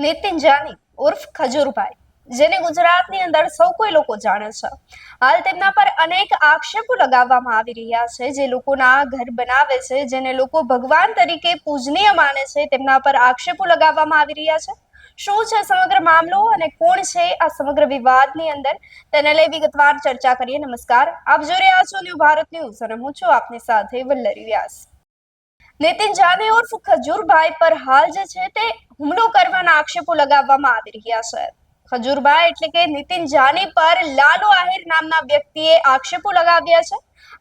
નીતિન જાની ઉર્ફ ખજૂરભાઈ, જેને ગુજરાતની અંદર સૌ કોઈ લોકો જાણે છે. હાલ તેમના પર અનેક આક્ષેપો લગાવવામાં આવી રહ્યા છે. જે લોકોના ઘર બનાવે છે, જેને લોકો ભગવાન તરીકે પૂજનીય માને છે, તેમના પર આક્ષેપો લગાવવામાં આવી રહ્યા છે. શું છે સમગ્ર મામલો અને કોણ છે આ સમગ્ર વિવાદની અંદર, તેને લઈ વિગતવાર ચર્ચા કરીએ. નમસ્કાર, આપ જોઈ રહ્યા છો ન્યૂ ભારત ન્યૂઝ અને હું છું આપની સાથે વલ્લરી વ્યાસ. નીતિન જાની ઉર્ફ ખજૂરભાઈ પર હાલ જે છે તે હુમલો કરવાના આક્ષેપો લગાવવામાં આવી રહ્યા છે. ખજૂરભાઈ એટલે કે નીતિન જાની પર લાલુ આહિર નામના વ્યક્તિએ આક્ષેપો લગાવ્યા છે.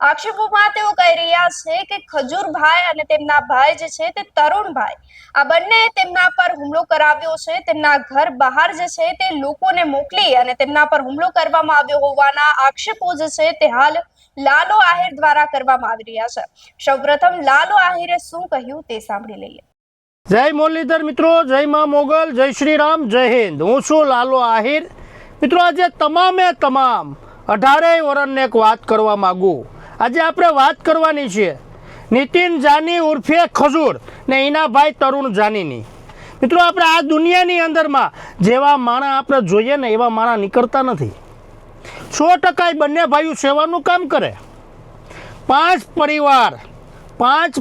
આક્ષેપોમાં તેઓ કહી રહ્યા છે કે ખજૂરભાઈ અને તેમના ભાઈ જે છે તે તરુણભાઈ, આ બંને તેમના પર હુમલો કરાવ્યો છે. તેમના ઘર બહાર જે છે તે લોકોને મોકલી અને તેમના પર હુમલો કરવામાં આવ્યો હોવાના આક્ષેપો જે છે તે હાલ લાલુ આહિર દ્વારા કરવામાં આવી રહ્યા છે. સૌપ્રથમ લાલુ આહિરે શું કહ્યું તે સાંભળી લઈએ. જય મુરલીધર મિત્રો, જય મા મોગલ, જય શ્રી રામ, જય હિન્દ. હું છું લાલુ આહિર. મિત્રો, આજે તમામ 18 વર્ષને એક વાત કરવા માગું. આજે આપણે વાત કરવાની છે નીતિન જાની ઉર્ફે ખજૂર ને એના ભાઈ તરુણ જાનીની. મિત્રો, આપણે આ દુનિયાની અંદરમાં જેવા માણસ આપણે જોઈએ ને એવા માણસ નીકળતા નથી. 100% બંને ભાઈઓ સેવાનું કામ કરે. 5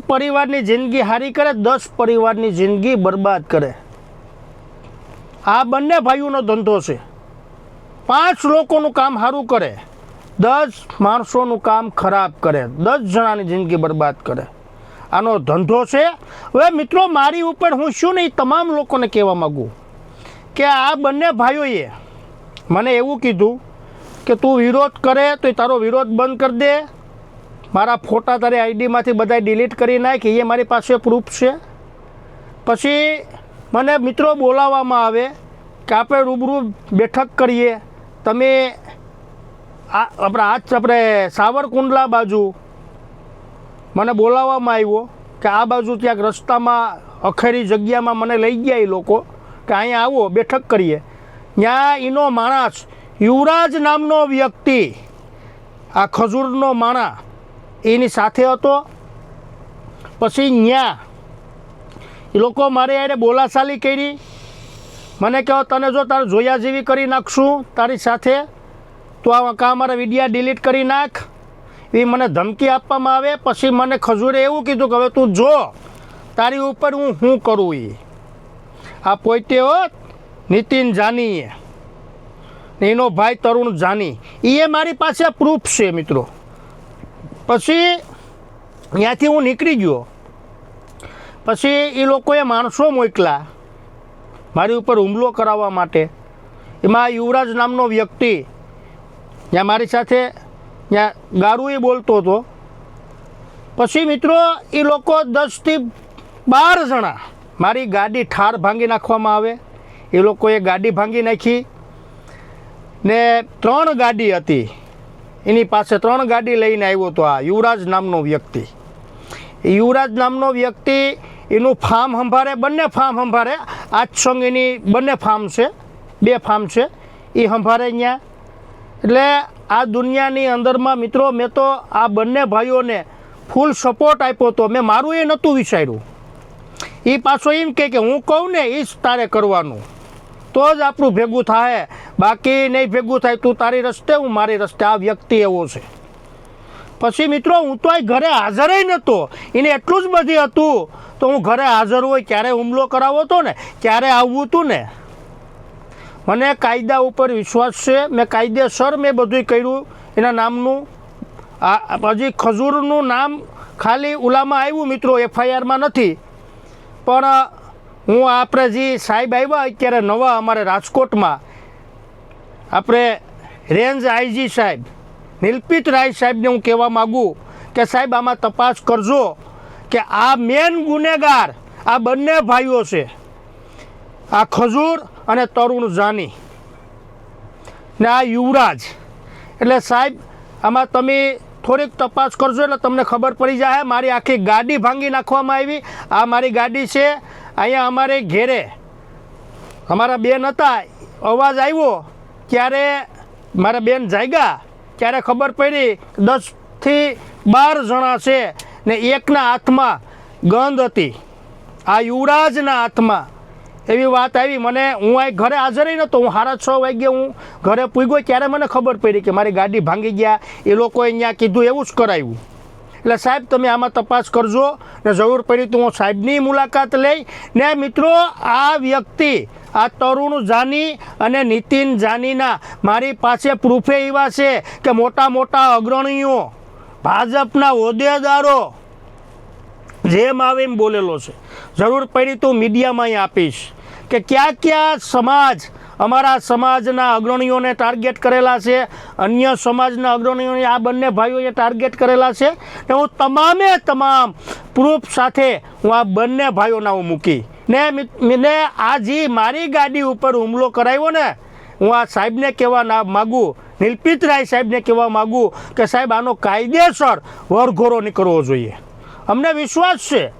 પરિવારની જિંદગી હારી કરે, 10 પરિવારની જિંદગી બરબાદ કરે. આ બંને ભાઈઓનો ધંધો છે. 5 લોકોનું કામ સારું કરે, 10 માણસોનું કામ ખરાબ કરે, 10 જણાની જિંદગી બરબાદ કરે. આનો ધંધો છે. હવે મિત્રો, મારી ઉપર હું શું નહીં તમામ લોકોને કહેવા માગું કે આ બંને ભાઈઓએ મને એવું કીધું કે તું વિરોધ કરે તો તારો વિરોધ બંધ કરી દે, મારા ફોટા તારી આઈડીમાંથી બધા ડિલીટ કરી નાખ, એ મારી પાસે પ્રૂફ છે. પછી મને મિત્રો બોલાવવામાં આવે કે આપણે રૂબરૂ બેઠક કરીએ. તમે આપણે સાવરકુંડલા બાજુ મને બોલાવવામાં આવ્યો કે આ બાજુ ક્યાંક રસ્તામાં અખેરી જગ્યામાં મને લઈ ગયા એ લોકો કે અહીંયા આવો બેઠક કરીએ. ત્યાં એનો માણસ યુવરાજ નામનો વ્યક્તિ, આ ખજૂરનો માણસ એની સાથે હતો. પછી ત્યાં એ લોકો મારે યારે બોલાચાલી કરી. મને કહો તને જો તારે જોયા જેવી કરી નાખશું તારી સાથે, તો આ કાં મારા વિડીયા ડિલીટ કરી નાખ, એ મને ધમકી આપવામાં આવે. પછી મને ખજૂરે એવું કીધું કે હવે તું જો તારી ઉપર હું શું કરું. આ પોતે હો નીતિન જાનીએ, એનો ભાઈ તરુણ જાની, એ મારી પાસે પ્રૂફ છે મિત્રો. પછી ત્યાંથી હું નીકળી ગયો. પછી એ લોકોએ માણસો મોકલા મારી ઉપર હુમલો કરાવવા માટે. એમાં યુવરાજ નામનો વ્યક્તિ ત્યાં મારી સાથે ત્યાં ગારું બોલતો હતો. પછી મિત્રો એ લોકો 10 થી 12 જણા, મારી ગાડી ઠાર ભાંગી નાખવામાં આવે. એ લોકોએ ગાડી ભાંગી નાખી ને 3 ગાડી હતી એની પાસે, 3 ગાડી લઈને આવ્યો હતો આ યુવરાજ નામનો વ્યક્તિ. એ યુવરાજ નામનો વ્યક્તિ એનું ફાર્મ સંભાળે, બંને ફાર્મ સંભાળે. આજ એની બંને ફાર્મ છે, 2 ફાર્મ છે, એ સંભાળે અહીંયા. એટલે આ દુનિયાની અંદરમાં મિત્રો મેં તો આ બંને ભાઈઓને ફૂલ સપોર્ટ આપ્યો હતો. મેં મારું એ નહોતું વિચાર્યું. એ પાછો એમ કે હું કહું ને એ જ તારે કરવાનું, તો જ આપણું ભેગું થાય, બાકી નહીં ભેગું થાય. તું તારી રસ્તે, હું મારી રસ્તે. આ વ્યક્તિ એવો છે. પછી મિત્રો હું તો આ ઘરે હાજર નહોતો. એને એટલું જ બધી હતું તો હું ઘરે હાજર હોય ક્યારે હુમલો કરાવો હતો ને, ક્યારે આવવું હતું ને. મને કાયદા ઉપર વિશ્વાસ છે. મેં કાયદેસર મેં બધું કર્યું. એના નામનું હજી ખજૂરનું નામ ખાલી ઉલામાં આવ્યું મિત્રો, FIRમાં નથી. પણ હું આપણે જે સાહેબ આવ્યા અત્યારે નવા અમારે રાજકોટમાં, આપણે રેન્જ IG સાહેબ નિલપિત રાય સાહેબને હું કહેવા માગું કે સાહેબ આમાં તપાસ કરજો કે આ મેન ગુનેગાર આ બંને ભાઈઓ છે, આ ખજૂર અને તરુણ જાની ને આ યુવરાજ. એટલે સાહેબ આમાં તમે થોડીક તપાસ કરજો એટલે તમને ખબર પડી જાય. મારી આખી ગાડી ભાંગી નાખવામાં આવી. આ મારી ગાડી છે. અહીંયા અમારે ઘેરે અમારા બેન હતા, અવાજ આવ્યો ત્યારે મારા બેન જાગ્યા, ત્યારે ખબર પડી 10 થી 12 જણા છે ને એકના હાથમાં ગંધ હતી. આ યુવરાજના હાથમાં એવી વાત આવી મને. હું અહીં ઘરે હાજર નહોતો, હું 6:30 વાગે હું ઘરે પૂગ્યો ત્યારે મને ખબર પડી કે મારી ગાડી ભાંગી ગયા. એ લોકોએ અહીંયા કીધું એવું જ કરાવ્યું. એટલે સાહેબ તમે આમાં તપાસ કરજો ને જરૂર પડી તો હું સાહેબની મુલાકાત લઈ. ને મિત્રો આ વ્યક્તિ આ તરુણ જાની અને નીતિન જાનીના મારી પાસે પ્રૂફે એવા છે કે મોટા મોટા અગ્રણીઓ ભાજપના હોદ્દેદારો જેમ આવે એમ બોલેલો છે. જરૂર પડી તો મીડિયામાં અહીં આપીશ કે ક્યાં ક્યાં સમાજ અમારા સમાજના અગ્રણીઓને ટાર્ગેટ કરેલા છે, અન્ય સમાજના અગ્રણીઓને આ બંને ભાઈઓએ ટાર્ગેટ કરેલા છે. ને હું તમામ પ્રૂફ સાથે હું આ બંને ભાઈઓના હું મૂકી ને આ જે મારી ગાડી ઉપર હુમલો કરાવ્યો ને, હું આ સાહેબને કહેવા માગું, નિલપિત રાય સાહેબને કહેવા માગું કે સાહેબ આનો કાયદેસર વરઘોડો નીકળવો જોઈએ. અમને વિશ્વાસ છે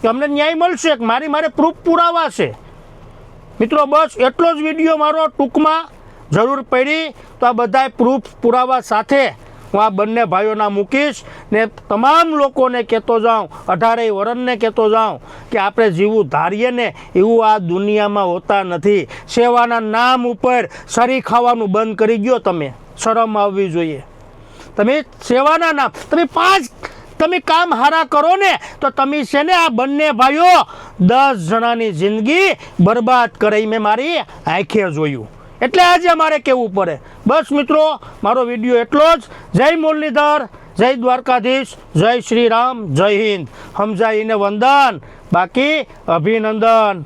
કે અમને ન્યાય મળશે. મારે પ્રૂફ પુરાવા છે. મિત્રો બસ એટલો જ વિડીયો મારો ટૂંકમાં. જરૂર પડી તો આ બધાય પ્રૂફ પુરાવા સાથે હું આ બંને ભાઈઓના મૂકીશ ને તમામ લોકોને કહેતો જાઉં, 18 વર્ષને કહેતો જાઉં કે આપણે જીવું ધારીએ ને એવું આ દુનિયામાં હોતા નથી. સેવાના નામ ઉપર સરી ખાવાનું બંધ કરી ગયો. તમે શરમ આવવી જોઈએ. તમે સેવાના નામ તમે કામ હારા કરો ને તો તમે છે ને આ બંને ભાઈઓ 10 જણાની જિંદગી બરબાદ કરી મેં મારી આંખે જોયું. એટલે આજે અમારે કહેવું પડે. બસ મિત્રો મારો વિડીયો એટલો જ. જય મુરલીધર, જય દ્વારકાધીશ, જય શ્રી રામ, જય હિન્દ. સમજાઈને વંદન, બાકી અભિનંદન.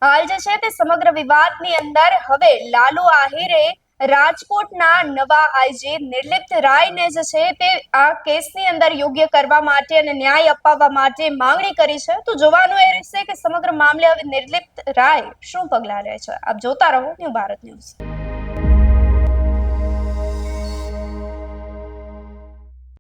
હાલ જે છે તે સમગ્ર વિવાદની અંદર હવે લાલુ આહિરે રાજકોટના નવા આઈજી નિર્લિપ્ત રાયને જે છે તે આ કેસની અંદર યોગ્ય કરવા માટે અને ન્યાય અપાવવા માટે માંગણી કરી છે. તો જોવાનું એ રહેશે કે સમગ્ર મામલે હવે નિર્લિપ્ત રાય શું પગલાં લે છે. આપ જોતા રહો ન્યૂ ભારત ન્યૂઝ.